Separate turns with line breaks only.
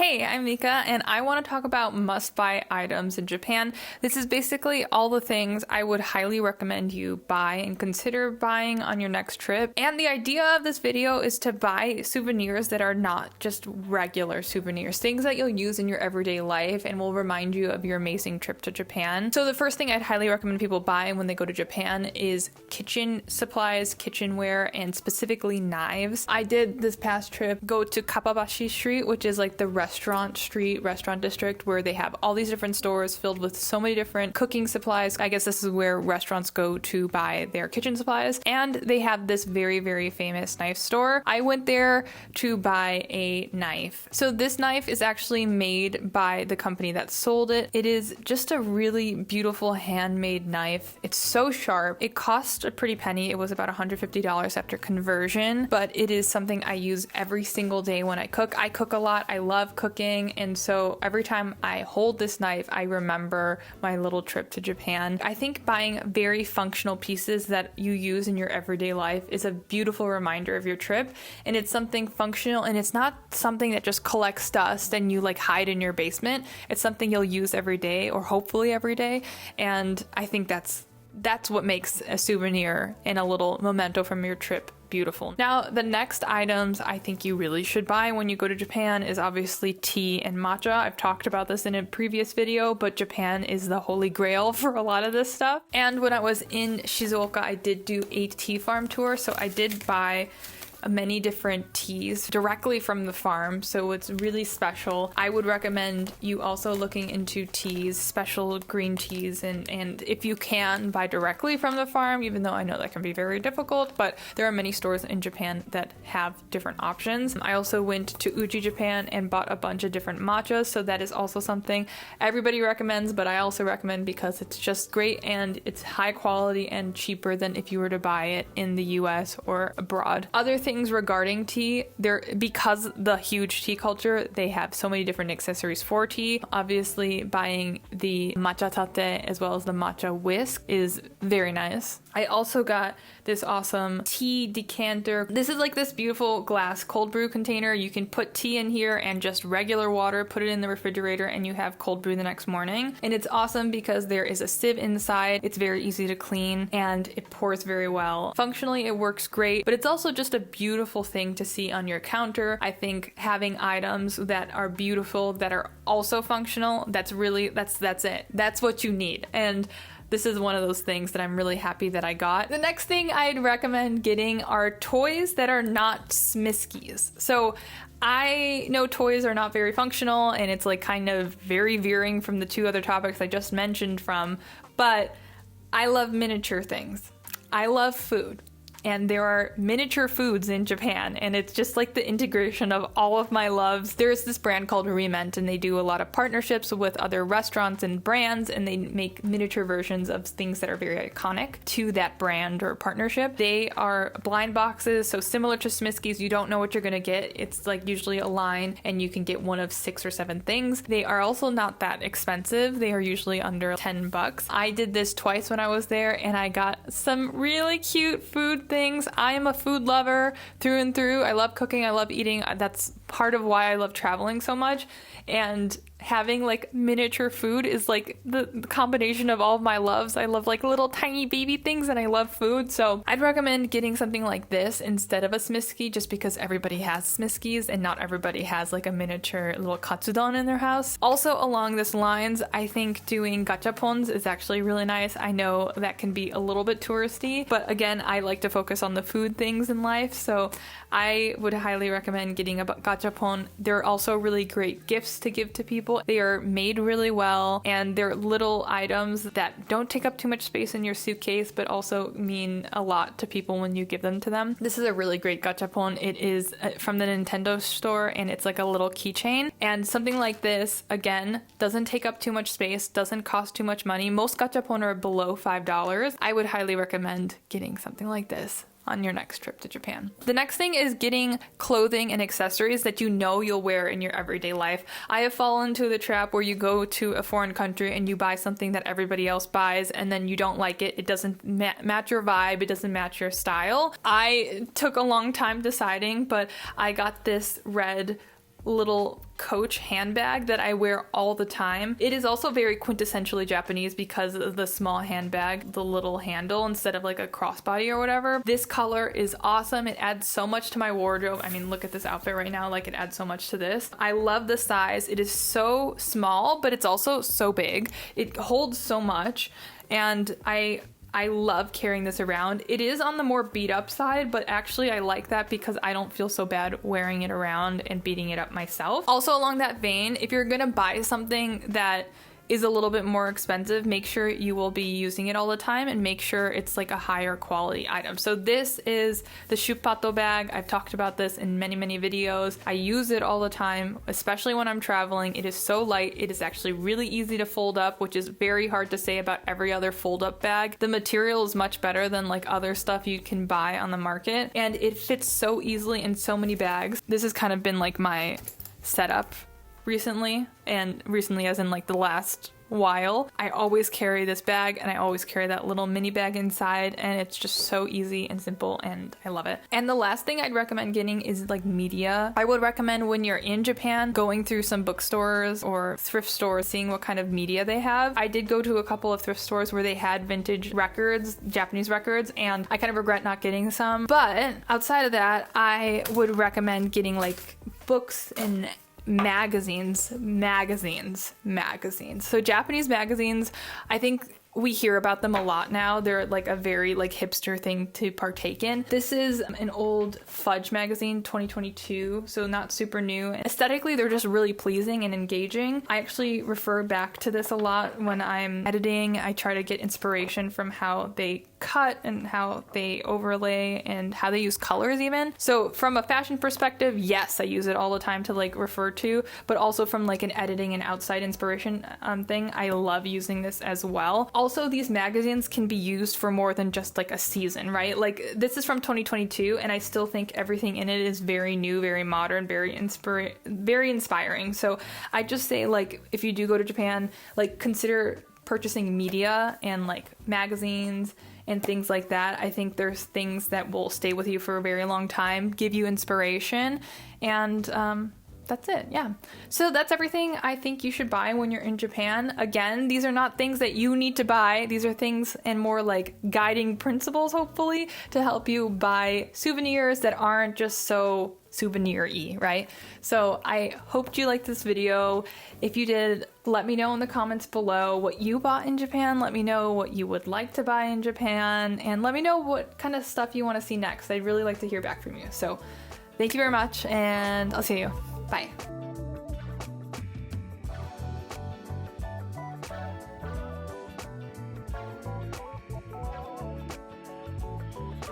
Hey, I'm Mika, and I want to talk about must-buy items in Japan. This is basically all the things I would highly recommend you buy and consider buying on your next trip. And the idea of this video is to buy souvenirs that are not just regular souvenirs, things that you'll use in your everyday life and will remind you of your amazing trip to Japan. So the first thing I'd highly recommend people buy when they go to Japan is kitchen supplies, kitchenware, and specifically knives. I did this past trip go to Kappabashi Street, which is like the restaurant district where they have all these different stores filled with so many different cooking supplies. I guess this is where restaurants go to buy their kitchen supplies. And they have this very, very famous knife store. I went there to buy a knife. So this knife is actually made by the company that sold it. It is just a really beautiful handmade knife. It's so sharp. It cost a pretty penny. It was about $150 after conversion, but it is something I use every single day when I cook. I cook a lot. I love cooking, and so every time I hold this knife, I remember my little trip to Japan. I think buying very functional pieces that you use in your everyday life is a beautiful reminder of your trip, and it's something functional, and it's not something that just collects dust and you like hide in your basement. It's something you'll use every day, or hopefully every day, and I think that's what makes a souvenir and a little memento from your trip beautiful. Now, the next items I think you really should buy when you go to Japan is obviously tea and matcha. I've talked about this in a previous video, but Japan is the holy grail for a lot of this stuff. And when I was in Shizuoka, I did do a tea farm tour, so I did buy many different teas directly from the farm, so it's really special. I would recommend you also looking into teas, special green teas, and if you can, buy directly from the farm, even though I know that can be very difficult, but there are many stores in Japan that have different options. I also went to Uji, Japan, and bought a bunch of different matchas, so that is also something everybody recommends, but I also recommend because it's just great and it's high quality and cheaper than if you were to buy it in the US or abroad. Other things regarding tea, because the huge tea culture, they have so many different accessories for tea. Obviously, buying the matcha tate as well as the matcha whisk is very nice. I also got this awesome tea decanter. This is like this beautiful glass cold brew container. You can put tea in here and just regular water, put it in the refrigerator, and you have cold brew the next morning. And it's awesome because there is a sieve inside. It's very easy to clean and it pours very well. Functionally, it works great, but it's also just a beautiful thing to see on your counter. I think having items that are beautiful, that are also functional, that's it. That's what you need. And this is one of those things that I'm really happy that I got. The next thing I'd recommend getting are toys that are not Smiskis. So I know toys are not very functional and it's like kind of very veering from the two other topics I just mentioned from, but I love miniature things. I love food. And there are miniature foods in Japan, and it's just like the integration of all of my loves. There's this brand called Rement, and they do a lot of partnerships with other restaurants and brands, and they make miniature versions of things that are very iconic to that brand or partnership. They are blind boxes, so similar to Smiskis, you don't know what you're gonna get. It's like usually a line, and you can get one of 6 or 7 things. They are also not that expensive. They are usually under $10. I did this twice when I was there, and I got some really cute food things. I am a food lover through and through. I love cooking. I love eating. That's part of why I love traveling so much. And having like miniature food is like the combination of all of my loves. I love like little tiny baby things and I love food. So I'd recommend getting something like this instead of a Smiski, just because everybody has Smiskis and not everybody has like a miniature little katsudon in their house. Also along this lines, I think doing gachapons is actually really nice. I know that can be a little bit touristy, but again, I like to focus on the food things in life. So I would highly recommend getting a gachapon. They're also really great gifts to give to people. They are made really well, and they're little items that don't take up too much space in your suitcase, but also mean a lot to people when you give them to them. This is a really great gachapon. It is from the Nintendo store, and it's like a little keychain. And something like this, again, doesn't take up too much space, doesn't cost too much money. Most gachapon are below $5. I would highly recommend getting something like this on your next trip to Japan. The next thing is getting clothing and accessories that you know you'll wear in your everyday life. I have fallen into the trap where you go to a foreign country and you buy something that everybody else buys and then you don't like it. It doesn't match your vibe. It doesn't match your style. I took a long time deciding, but I got this red little Coach handbag that I wear all the time. It is also very quintessentially Japanese because of the small handbag, the little handle instead of like a crossbody or whatever. This color is awesome. It adds so much to my wardrobe. I mean, look at this outfit right now. Like, it adds so much to this. I love the size. It is so small, but it's also so big. It holds so much, and I love carrying this around. It is on the more beat up side, but actually I like that because I don't feel so bad wearing it around and beating it up myself. Also, along that vein, if you're gonna buy something that is a little bit more expensive, make sure you will be using it all the time and make sure it's like a higher quality item. So this is the Shupatto bag. I've talked about this in many videos. I use it all the time, especially when I'm traveling. It is so light. It is actually really easy to fold up, which is very hard to say about every other fold up bag. The material is much better than like other stuff you can buy on the market, and it fits so easily in so many bags. This has kind of been like my setup recently, and recently as in like the last while. I always carry this bag, and I always carry that little mini bag inside, and it's just so easy and simple, and I love it. And the last thing I'd recommend getting is like media. I would recommend when you're in Japan going through some bookstores or thrift stores, seeing what kind of media they have. I did go to a couple of thrift stores where they had vintage records, Japanese records, and I kind of regret not getting some. But outside of that, I would recommend getting like books and magazines. So Japanese magazines, I think we hear about them a lot now. They're like a very like hipster thing to partake in. This is an old Fudge magazine, 2022, so not super new. Aesthetically, they're just really pleasing and engaging. I actually refer back to this a lot when I'm editing. I try to get inspiration from how they cut and how they overlay and how they use colors even. So from a fashion perspective, yes, I use it all the time to like refer to, but also from like an editing and outside inspiration thing, I love using this as well. Also, these magazines can be used for more than just like a season, right? Like, this is from 2022, and I still think everything in it is very new, very modern, very inspiring. So I just say, like, if you do go to Japan, like, consider purchasing media and like magazines and things like that. I think there's things that will stay with you for a very long time, give you inspiration, and that's it. Yeah. So that's everything I think you should buy when you're in Japan. Again, these are not things that you need to buy. These are things and more like guiding principles, hopefully, to help you buy souvenirs that aren't just so souvenir-y, right? So I hoped you liked this video. If you did, let me know in the comments below what you bought in Japan. Let me know what you would like to buy in Japan, and let me know what kind of stuff you want to see next. I'd really like to hear back from you. So thank you very much, and I'll see you. Bye.